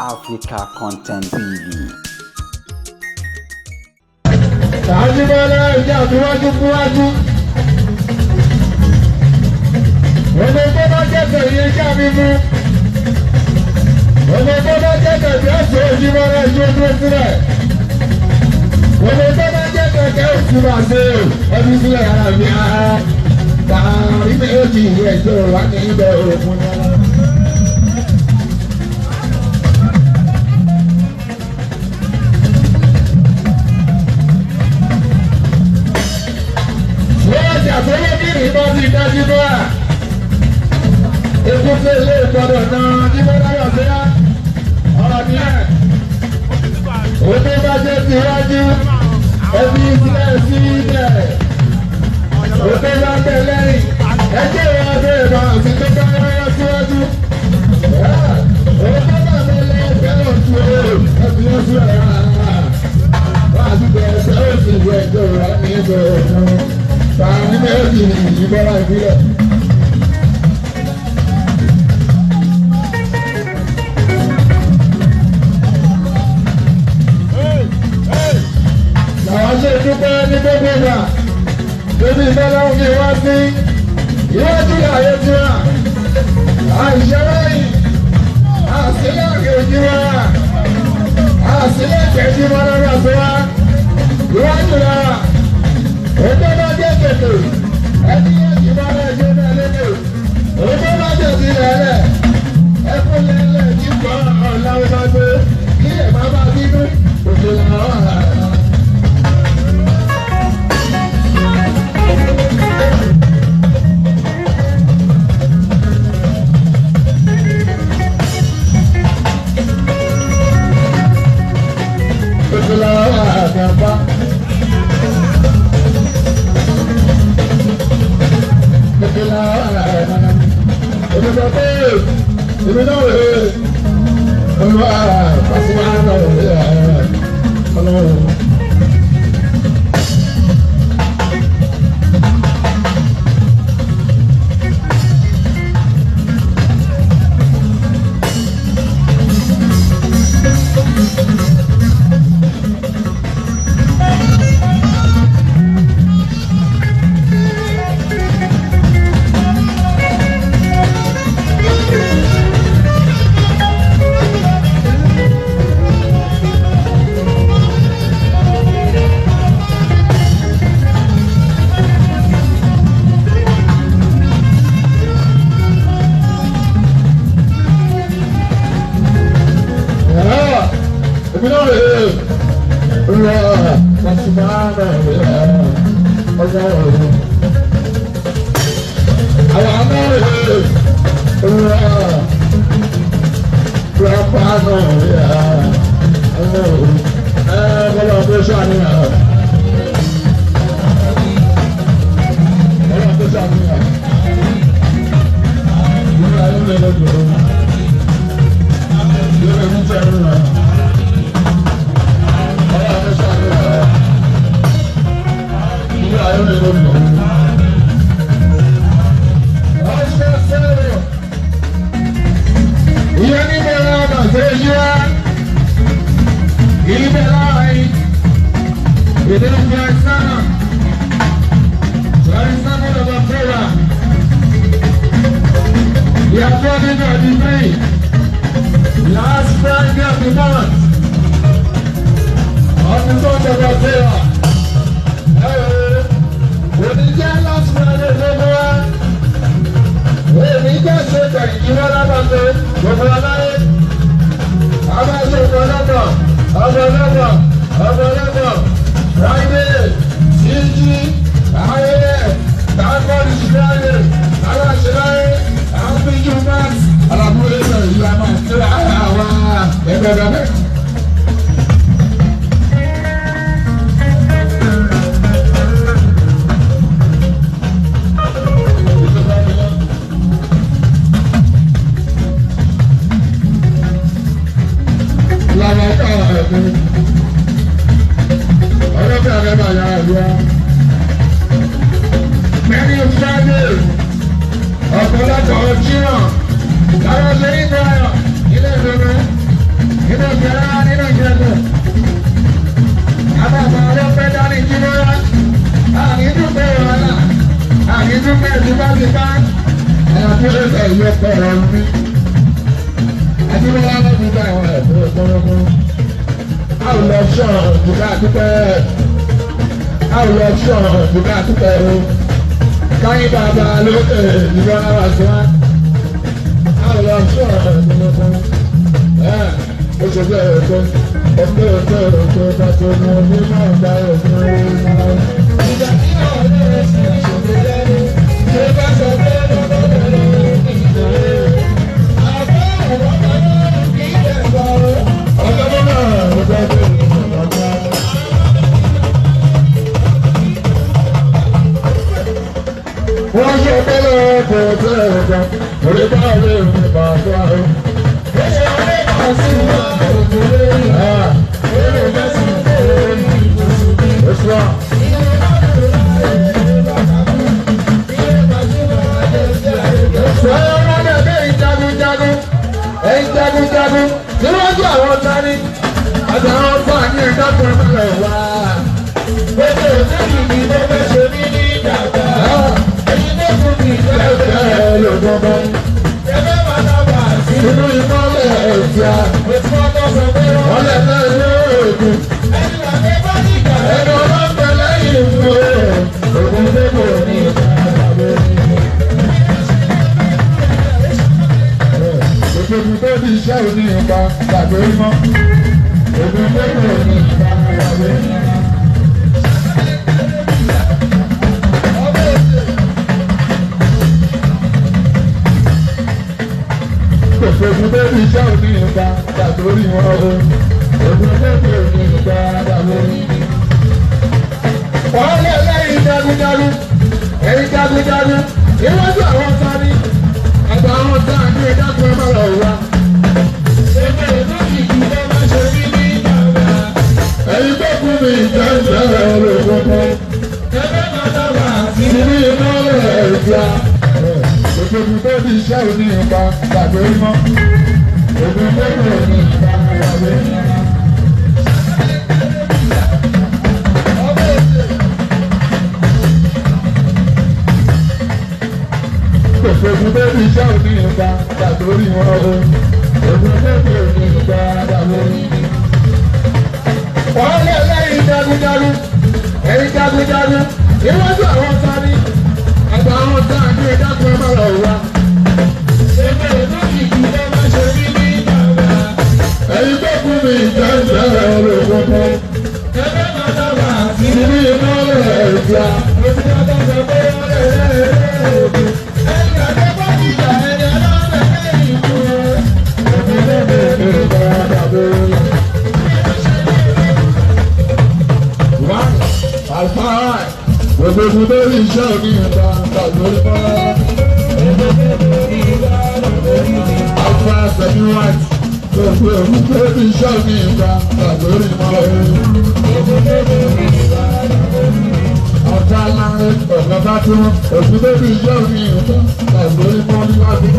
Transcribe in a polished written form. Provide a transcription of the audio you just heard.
Africa Content TV. Àjíbọ́lá ìjà àtiwájú fúwájú. Ọmọ tó bá jẹ́kẹ̀ yìí ká mi mú. Ọmọ tó bá jẹ́kẹ̀ bí ẹ̀sùn Àjíbọ́lá ìjọ dúró sílẹ̀. Ọmọ tó bá jẹ́kẹ̀ kẹ́ òsì máa ṣe ẹbí sílẹ̀ ara mi ara. Tààrí méjì ìwé ìjọ wà ní ibẹ̀ òkun náà. Àtọ́lọ́ kí ni ìbọn ti dájú bá a. Ekúté ilé ìgbọ́dọ̀ náà jíbọ́ láyọ̀ sí á. Ọ̀rọ̀ ní ẹ̀. Òde bá jẹ́ tiwájú. Ẹbí sílẹ̀ sí ibẹ̀. Òde bá bẹ̀ lẹ́yìn. Ẹjẹ́ ìwà bẹ̀rẹ̀ bá àti tó bá yára síwájú. Òde bá bẹ̀ lẹ́yìn fẹ́ràn tu o. Ẹbí ó sì rẹ̀ rárá. Wọ́n àti bẹ̀rẹ̀ sẹ́wọ̀n sí ìwé ẹjọ́ rẹ̀ ní ìbẹ̀rẹ̀ fún. Tààrí méjì ìbọ́lá ìbílẹ̀. Làwọn ṣe dúpẹ́ ní gbogbo ìgbà. Débi ìbọ́lá òun ni wá sí. Iwájú ààyè tí wà. Àìṣẹ́ lẹ́yìn. Àṣìlẹ̀ àkejì wà. Àṣìlẹ̀ àkejì wà lọ́dọ̀ sí wa. Iwájú là. Òtó bá jẹ́ kètò, ẹni yóò jì bá rẹ̀ ṣe náà lédè. Òtó bá jẹ́ sí lẹ́lẹ̀, ẹkún lẹ́lẹ̀ tí kọ́ ọ̀làwọ̀ bá gbé, kí ẹ̀ má bá bínú, òṣèlú làwọn àrà. Òṣèlú làwọn àgbà. Last Friday of the month, on the top of the fair. When you get last Friday, when you get second, you know what I'm saying? Friday, CG, Many of Friday, ọ̀pọ̀lọpọ̀ ọ̀jíwọ̀n, lára lẹ́yìn náà, ilé ìdọ́rọ̀. bẹ̀rẹ̀ mi. Adúlọ́lá ló fi bá àwọn ẹ̀fọ́ gbọ́ngbọ́n. A ò lọ ṣọ̀rọ̀ ìdúgbà dúpẹ́. A ò lọ ṣọ̀rọ̀ ìdúgbà dúpẹ́ o. Káyín bàbá lókè ìdúgbà náà sí wa. A ò lọ ṣọ̀rọ̀ ìdúgbà. Ó ṣe bẹ́ẹ̀ tó. Ọ̀pẹ́ ọ̀pẹ́ ọ̀pẹ́ pàtó ni ọdún náà dá òfin orí náà. Ìjà tí àwọn ọ̀rẹ́ ṣe ṣòro lẹ́nu. Ṣé bá sọ pé ọ̀rọ̀ lẹ́nu ìjà rẹ̀? Àbẹ́ ọ̀rọ̀ kan náà kì í jẹ̀ bọ̀. Ọ̀gá náà ló bá dé ìjọba. Wọ́n ṣe pẹ́lẹ́ ọkọ̀ ọ̀tẹ́ ọ̀gá. Orí bá rí mi bàtà o. Ó ṣe ọ̀rẹ́ kan sí wa òkú lórí. Eré mẹ́sìn lórí ìbùsùn. Oṣù wa. Sọ̀rọ̀ wọn náà bẹ́ẹ̀ jagunjagun. Ẹ̀yin jagunjagun. Níwájú àwọn sáré. Àtàwọn fáàní ìdákùn ìmọ̀lẹ̀ wá. Gbogbo òṣèlú ni mo fẹ́ ṣe mí ní ìdàgbà. Ẹ̀yin tó kù ní ìfẹ́ lọ́gbọ́n. Ẹgbẹ́ máa dábàá sí inú ìmọ̀lẹ̀ ẹ̀fíà. Wọ́n lè fẹ́ ilé òògùn. Ẹni ọlọ́pẹ́ lẹ́yìn ìfún ẹ̀. Ògùn débò ní ìdàgbàgbé. Ògùn tó di iṣẹ́ òní ìpa gbàgbé mọ́. Ògùn débò ní ìdàgbàgbé. Ògùn tó di iṣẹ́ òní ìpa gbàgbé wọn o. Ògùn débò ní ìdàgbàgbé. Wọ́n lé lẹ́yìn jagunjagun, ẹ̀yin jagunjagun, níwájú àwọn sáré, àgbà àwọn sáàdì ìdákùn ẹ̀mọ́ lọ wá. Ṣèpè lókì kí ló máa ṣe mí ní bàbá. Ẹ̀yin tó kú mi ìjẹ́jẹ́ rẹ̀ gbogbo. Ẹgbẹ́ máa dábà sí ní iná rẹ̀ ìjà. Òṣèlú tó di iṣẹ́ òní ìpa gbàgbé mọ́. Ògùn tó kù ní ìpa gbàgbé mọ́. Ògùn tó di iṣẹ́ òní ìpa gbàgbé wọn o. Ògùn tó kù ní ìpa gbàgbé mọ́. Wọ́n lé lẹ́yìn jagunjagun, ẹ̀yin jagunjagun, níwájú àwọn sáré, àgbà àwọn sáàdì ìdákùn ẹ̀mọ́ lọ wá. Ṣèpè lókì kí ló máa ṣe mí ní bàbá. Ẹ̀yin tó kú mi ìjẹ́jẹ́ rẹ̀ gbogbo. Ẹgbẹ́ máa dábàá sí ní iná rẹ̀ ìjà. Oṣù tó sọ pé wọ́n lè rẹ̀ ẹ̀yìn àdébọ̀ ìjà ẹni ọlọ́pẹ̀ lẹ́yìn ìlú. Ògùn débò ní ìdàgbàgbé. Alfáà gbogbo lórí iṣẹ́ òní ìta gbàgbórí mọ́. Alfáà sẹ́mi white gbogbo lórí iṣẹ́ òní ìta gbàgbórí mọ́. Ọ̀tá láńrẹ́ ọ̀gá bá tún òkú lórí iṣẹ́ òní ìta gbàgbórí mọ́ níwájú.